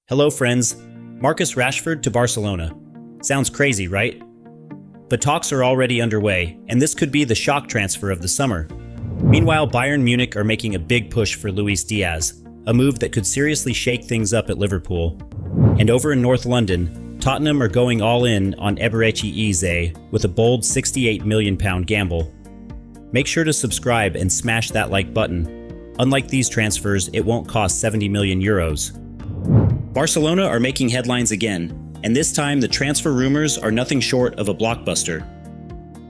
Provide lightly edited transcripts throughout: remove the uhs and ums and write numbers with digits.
Hello friends, Marcus Rashford to Barcelona. Sounds crazy, right? But talks are already underway, and this could be the shock transfer of the summer. Meanwhile, Bayern Munich are making a big push for Luis Diaz, a move that could seriously shake things up at Liverpool. And over in North London, Tottenham are going all in on Eberechi Eze with a bold £68 million gamble. Make sure to subscribe and smash that like button. Unlike these transfers, it won't cost €70 million. Barcelona are making headlines again, and this time the transfer rumors are nothing short of a blockbuster.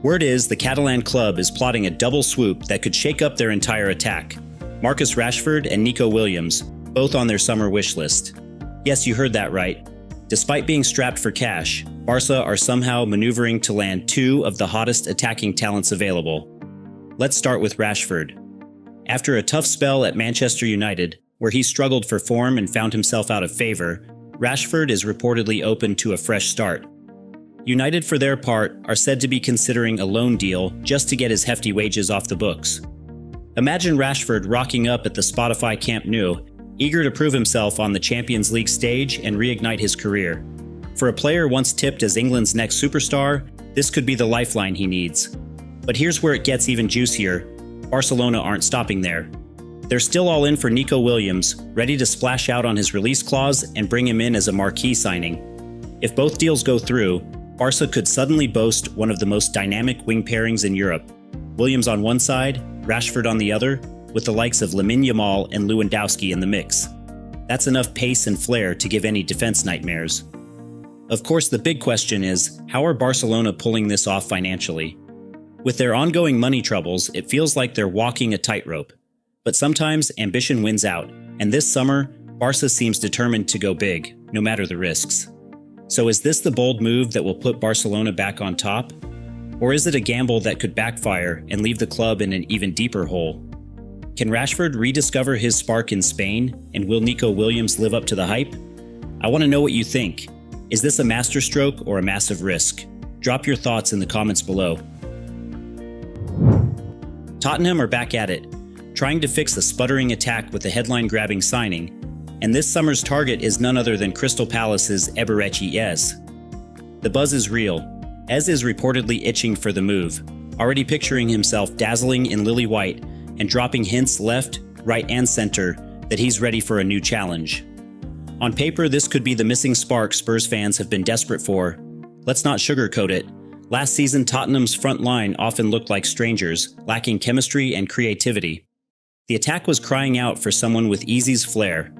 Word is the Catalan club is plotting a double swoop that could shake up their entire attack. Marcus Rashford and Nico Williams, both on their summer wish list. Yes, you heard that right. Despite being strapped for cash, Barca are somehow maneuvering to land two of the hottest attacking talents available. Let's start with Rashford. After a tough spell at Manchester United, where he struggled for form and found himself out of favor, Rashford is reportedly open to a fresh start. United, for their part, are said to be considering a loan deal just to get his hefty wages off the books. Imagine Rashford rocking up at the Spotify Camp Nou, eager to prove himself on the Champions League stage and reignite his career. For a player once tipped as England's next superstar, this could be the lifeline he needs. But here's where it gets even juicier. Barcelona aren't stopping there. They're still all in for Nico Williams, ready to splash out on his release clause and bring him in as a marquee signing. If both deals go through, Barca could suddenly boast one of the most dynamic wing pairings in Europe. Williams on one side, Rashford on the other, with the likes of Lamine Yamal and Lewandowski in the mix. That's enough pace and flair to give any defense nightmares. Of course, the big question is, how are Barcelona pulling this off financially? With their ongoing money troubles, it feels like they're walking a tightrope. But sometimes ambition wins out, and this summer, Barca seems determined to go big, no matter the risks. So is this the bold move that will put Barcelona back on top? Or is it a gamble that could backfire and leave the club in an even deeper hole? Can Rashford rediscover his spark in Spain, and will Nico Williams live up to the hype? I want to know what you think. Is this a masterstroke or a massive risk? Drop your thoughts in the comments below. Tottenham are back at it, trying to fix the sputtering attack with a headline-grabbing signing, and this summer's target is none other than Crystal Palace's Eberechi Eze. The buzz is real. Eze is reportedly itching for the move, already picturing himself dazzling in lily white and dropping hints left, right, and center that he's ready for a new challenge. On paper, this could be the missing spark Spurs fans have been desperate for. Let's not sugarcoat it. Last season, Tottenham's front line often looked like strangers, lacking chemistry and creativity. The attack was crying out for someone with Eze's flair,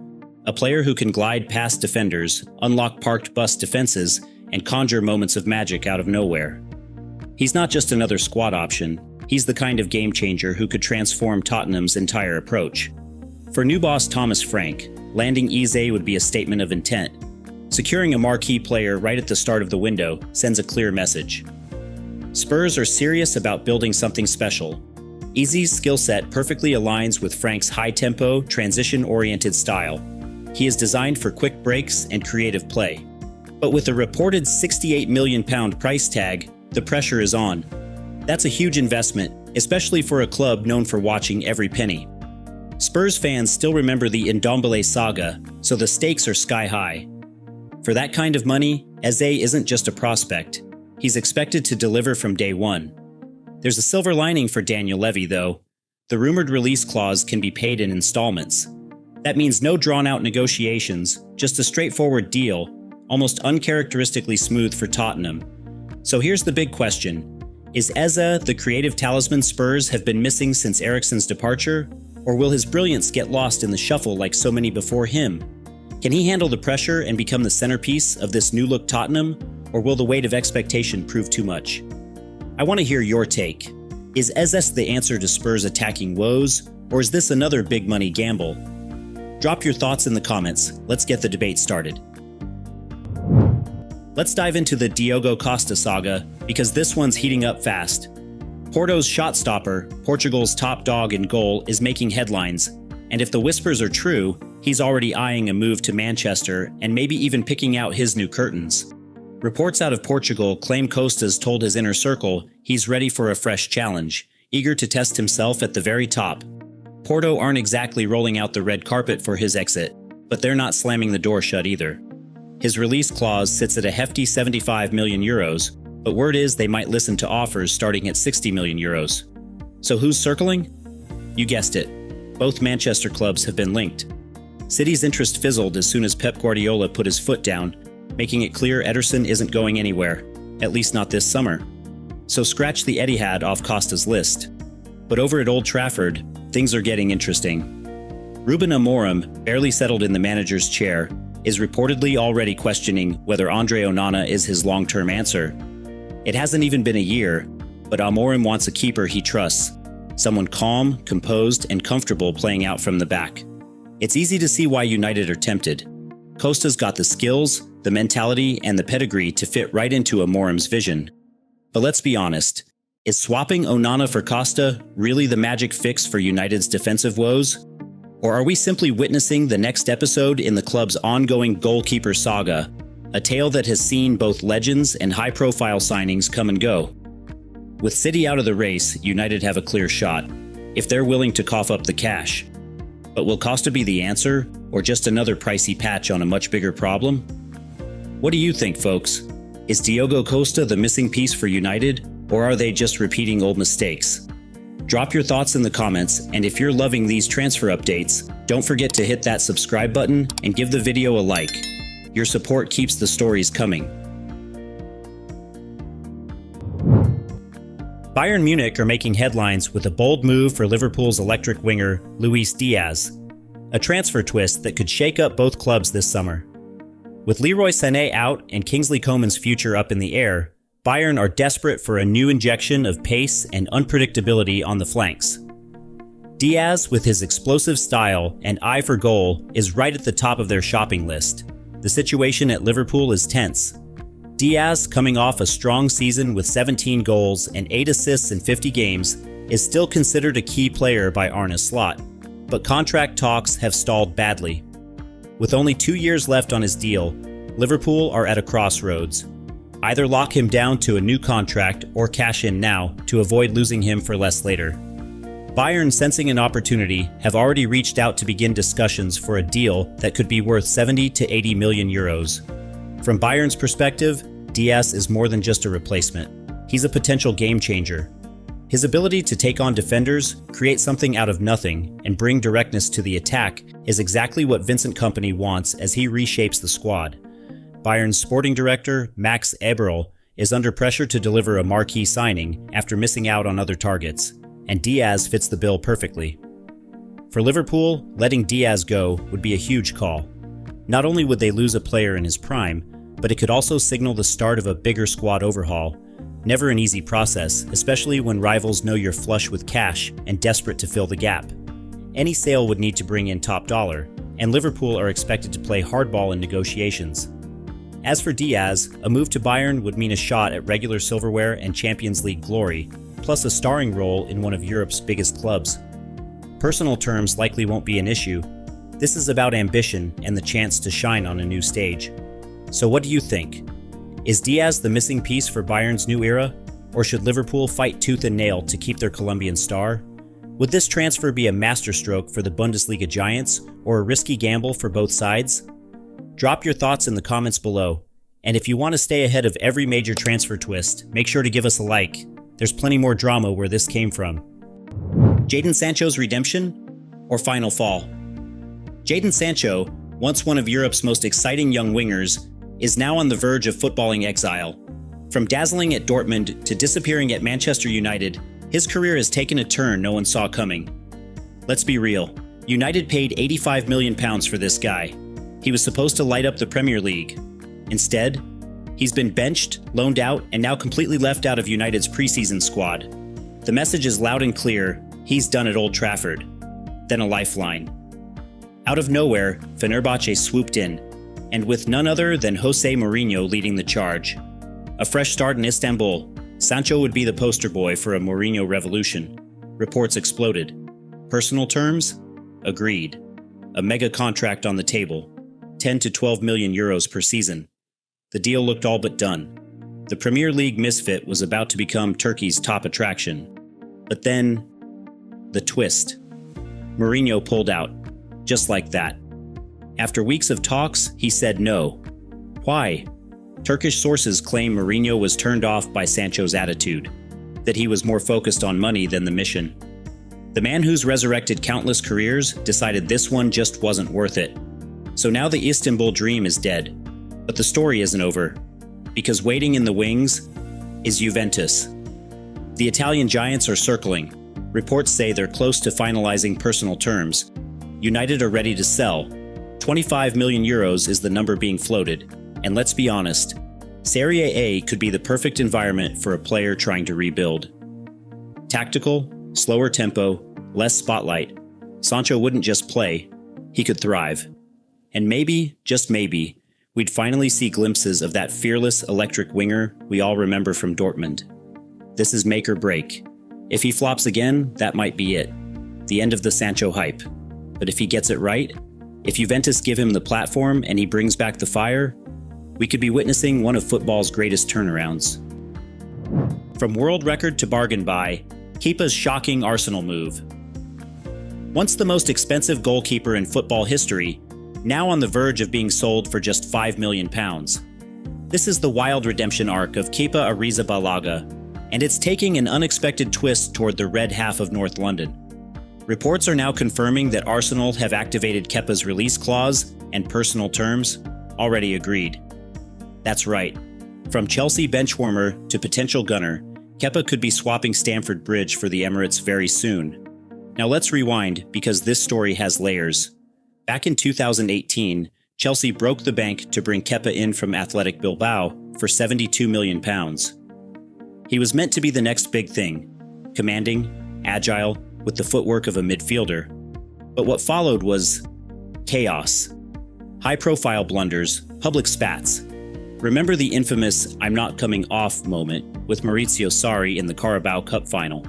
a player who can glide past defenders, unlock parked bus defenses, and conjure moments of magic out of nowhere. He's not just another squad option, he's the kind of game changer who could transform Tottenham's entire approach. For new boss Thomas Frank, landing Eze would be a statement of intent. Securing a marquee player right at the start of the window sends a clear message. Spurs are serious about building something special. Eze's skill set perfectly aligns with Frank's high-tempo, transition-oriented style. He is designed for quick breaks and creative play. But with a reported £68 million price tag, the pressure is on. That's a huge investment, especially for a club known for watching every penny. Spurs fans still remember the Ndombele saga, so the stakes are sky high. For that kind of money, Eze isn't just a prospect. He's expected to deliver from day one. There's a silver lining for Daniel Levy, though. The rumored release clause can be paid in installments. That means no drawn-out negotiations, just a straightforward deal, almost uncharacteristically smooth for Tottenham. So here's the big question. Is Eze the creative talisman Spurs have been missing since Eriksen's departure? Or will his brilliance get lost in the shuffle like so many before him? Can he handle the pressure and become the centerpiece of this new-look Tottenham? Or will the weight of expectation prove too much? I want to hear your take. Is Eze the answer to Spurs' attacking woes, or is this another big money gamble? Drop your thoughts in the comments. Let's get the debate started. Let's dive into the Diogo Costa saga, because this one's heating up fast. Porto's shot stopper, Portugal's top dog in goal, is making headlines, and if the whispers are true, he's already eyeing a move to Manchester and maybe even picking out his new curtains. Reports out of Portugal claim Costa's told his inner circle he's ready for a fresh challenge, eager to test himself at the very top. Porto aren't exactly rolling out the red carpet for his exit, But they're not slamming the door shut either. His release clause sits at a hefty 75 million euros, but word is they might listen to offers starting at 60 million euros. So who's circling? You guessed it. Both Manchester clubs have been linked. City's interest fizzled as soon as Pep Guardiola put his foot down, making it clear Ederson isn't going anywhere, at least not this summer. So scratch the Etihad off Costa's list. But over at Old Trafford, things are getting interesting. Ruben Amorim, barely settled in the manager's chair, is reportedly already questioning whether Andre Onana is his long-term answer. It hasn't even been a year, but Amorim wants a keeper he trusts, someone calm, composed, and comfortable playing out from the back. It's easy to see why United are tempted. Costa's got the skills, the mentality, and the pedigree to fit right into Amorim's vision. But let's be honest, is swapping Onana for Costa really the magic fix for United's defensive woes? Or are we simply witnessing the next episode in the club's ongoing goalkeeper saga, a tale that has seen both legends and high-profile signings come and go? With City out of the race, United have a clear shot, if they're willing to cough up the cash. But will Costa be the answer, or just another pricey patch on a much bigger problem? What do you think, folks? Is Diogo Costa the missing piece for United, or are they just repeating old mistakes? Drop your thoughts in the comments, and if you're loving these transfer updates, don't forget to hit that subscribe button and give the video a like. Your support keeps the stories coming. Bayern Munich are making headlines with a bold move for Liverpool's electric winger, Luis Diaz, a transfer twist that could shake up both clubs this summer. With Leroy Sané out and Kingsley Coman's future up in the air, Bayern are desperate for a new injection of pace and unpredictability on the flanks. Diaz, with his explosive style and eye for goal, is right at the top of their shopping list. The situation at Liverpool is tense. Diaz, coming off a strong season with 17 goals and 8 assists in 50 games, is still considered a key player by Arne Slot, but contract talks have stalled badly. With only 2 years left on his deal, Liverpool are at a crossroads. Either lock him down to a new contract or cash in now to avoid losing him for less later. Bayern, sensing an opportunity, have already reached out to begin discussions for a deal that could be worth 70 to 80 million euros. From Bayern's perspective, Diaz is more than just a replacement. He's a potential game changer. His ability to take on defenders, create something out of nothing, and bring directness to the attack is exactly what Vincent Kompany wants as he reshapes the squad. Bayern's sporting director, Max Eberl, is under pressure to deliver a marquee signing after missing out on other targets, and Diaz fits the bill perfectly. For Liverpool, letting Diaz go would be a huge call. Not only would they lose a player in his prime, but it could also signal the start of a bigger squad overhaul. Never an easy process, especially when rivals know you're flush with cash and desperate to fill the gap. Any sale would need to bring in top dollar, and Liverpool are expected to play hardball in negotiations. As for Diaz, a move to Bayern would mean a shot at regular silverware and Champions League glory, plus a starring role in one of Europe's biggest clubs. Personal terms likely won't be an issue. This is about ambition and the chance to shine on a new stage. So what do you think? Is Diaz the missing piece for Bayern's new era, or should Liverpool fight tooth and nail to keep their Colombian star? Would this transfer be a masterstroke for the Bundesliga giants, or a risky gamble for both sides? Drop your thoughts in the comments below, and if you want to stay ahead of every major transfer twist, make sure to give us a like. There's plenty more drama where this came from. Jadon Sancho's redemption or final fall? Jadon Sancho, once one of Europe's most exciting young wingers, is now on the verge of footballing exile. From dazzling at Dortmund to disappearing at Manchester United, his career has taken a turn no one saw coming. Let's be real, United paid £85 million for this guy. He was supposed to light up the Premier League. Instead, he's been benched, loaned out, and now completely left out of United's preseason squad. The message is loud and clear: he's done at Old Trafford. Then a lifeline. Out of nowhere, Fenerbahce swooped in, and with none other than Jose Mourinho leading the charge. A fresh start in Istanbul, Sancho would be the poster boy for a Mourinho revolution. Reports exploded. Personal terms? Agreed. A mega contract on the table. 10 to 12 million euros per season. The deal looked all but done. The Premier League misfit was about to become Turkey's top attraction. But then, the twist. Mourinho pulled out, just like that. After weeks of talks, he said no. Why? Turkish sources claim Mourinho was turned off by Sancho's attitude, that he was more focused on money than the mission. The man who's resurrected countless careers decided this one just wasn't worth it. So now the Istanbul dream is dead. But the story isn't over, because waiting in the wings is Juventus. The Italian giants are circling. Reports say they're close to finalizing personal terms. United are ready to sell. 25 million euros is the number being floated. And let's be honest, Serie A could be the perfect environment for a player trying to rebuild. Tactical, slower tempo, less spotlight. Sancho wouldn't just play, he could thrive. And maybe, just maybe, we'd finally see glimpses of that fearless electric winger we all remember from Dortmund. This is make or break. If he flops again, that might be it. The end of the Sancho hype. But if he gets it right, if Juventus give him the platform and he brings back the fire, we could be witnessing one of football's greatest turnarounds. From world record to bargain buy, Kepa's shocking Arsenal move. Once the most expensive goalkeeper in football history, now on the verge of being sold for just £5 million. This is the wild redemption arc of Kepa Arrizabalaga, and it's taking an unexpected twist toward the red half of North London. Reports are now confirming that Arsenal have activated Kepa's release clause and personal terms, already agreed. That's right. From Chelsea benchwarmer to potential gunner, Kepa could be swapping Stamford Bridge for the Emirates very soon. Now let's rewind, because this story has layers. Back in 2018, Chelsea broke the bank to bring Kepa in from Athletic Bilbao for £72 million. He was meant to be the next big thing, commanding, agile, with the footwork of a midfielder. But what followed was chaos. High-profile blunders, public spats. Remember the infamous "I'm not coming off" moment with Maurizio Sarri in the Carabao Cup final.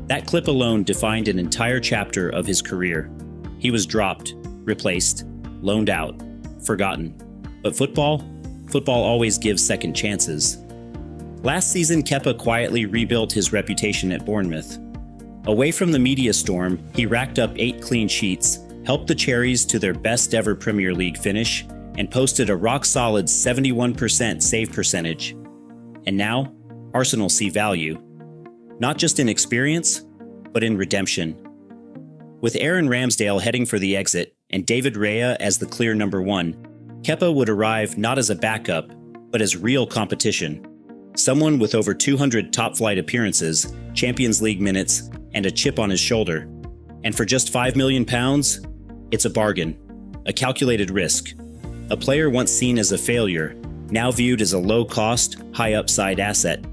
That clip alone defined an entire chapter of his career. He was dropped, replaced, loaned out, forgotten. But football always gives second chances. Last season, Kepa quietly rebuilt his reputation at Bournemouth. Away from the media storm, he racked up 8 clean sheets, helped the Cherries to their best ever Premier League finish, and posted a rock-solid 71% save percentage. And now, Arsenal see value. Not just in experience, but in redemption. With Aaron Ramsdale heading for the exit and David Raya as the clear number 1, Kepa would arrive not as a backup, but as real competition. Someone with over 200 top-flight appearances, Champions League minutes, and a chip on his shoulder. And for just £5 million, it's a bargain, a calculated risk. A player once seen as a failure, now viewed as a low-cost, high-upside asset.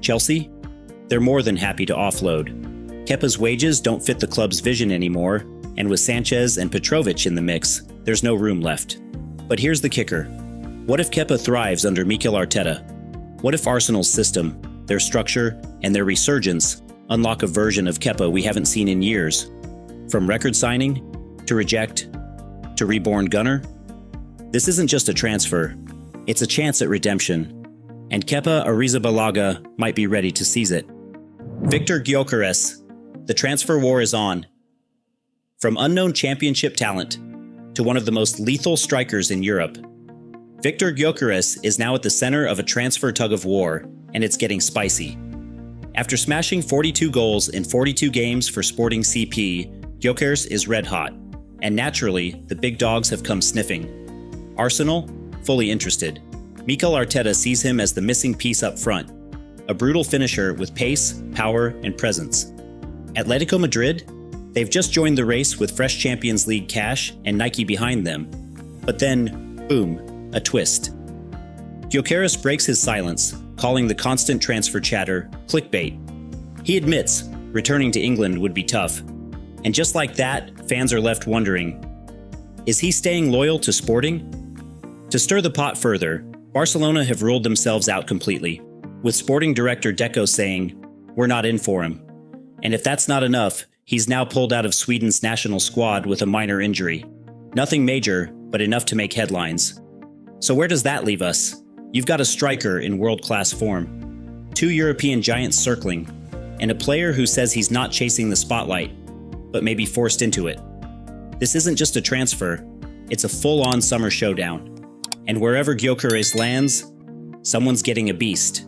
Chelsea? They're more than happy to offload. Kepa's wages don't fit the club's vision anymore, and with Sanchez and Petrovic in the mix, there's no room left. But here's the kicker. What if Kepa thrives under Mikel Arteta? What if Arsenal's system, their structure, and their resurgence unlock a version of Kepa we haven't seen in years? From record signing, to reject, to reborn gunner? This isn't just a transfer, it's a chance at redemption. And Kepa Arrizabalaga might be ready to seize it. Victor Gyökeres, the transfer war is on. From unknown championship talent to one of the most lethal strikers in Europe, Victor Gyökeres is now at the center of a transfer tug-of-war, and it's getting spicy. After smashing 42 goals in 42 games for Sporting CP, Gyökeres is red hot, and naturally, the big dogs have come sniffing. Arsenal, fully interested. Mikel Arteta sees him as the missing piece up front, a brutal finisher with pace, power, and presence. Atletico Madrid? They've just joined the race with fresh Champions League cash and Nike behind them. But then, boom, a twist. Gyökeres breaks his silence, calling the constant transfer chatter clickbait. He admits returning to England would be tough. And just like that, fans are left wondering, is he staying loyal to Sporting? To stir the pot further, Barcelona have ruled themselves out completely, with Sporting director Deco saying, "We're not in for him." And if that's not enough, he's now pulled out of Sweden's national squad with a minor injury. Nothing major, but enough to make headlines. So where does that leave us? You've got a striker in world-class form, 2 European giants circling, and a player who says he's not chasing the spotlight, but may be forced into it. This isn't just a transfer, it's a full-on summer showdown. And wherever Gyökeres lands, someone's getting a beast.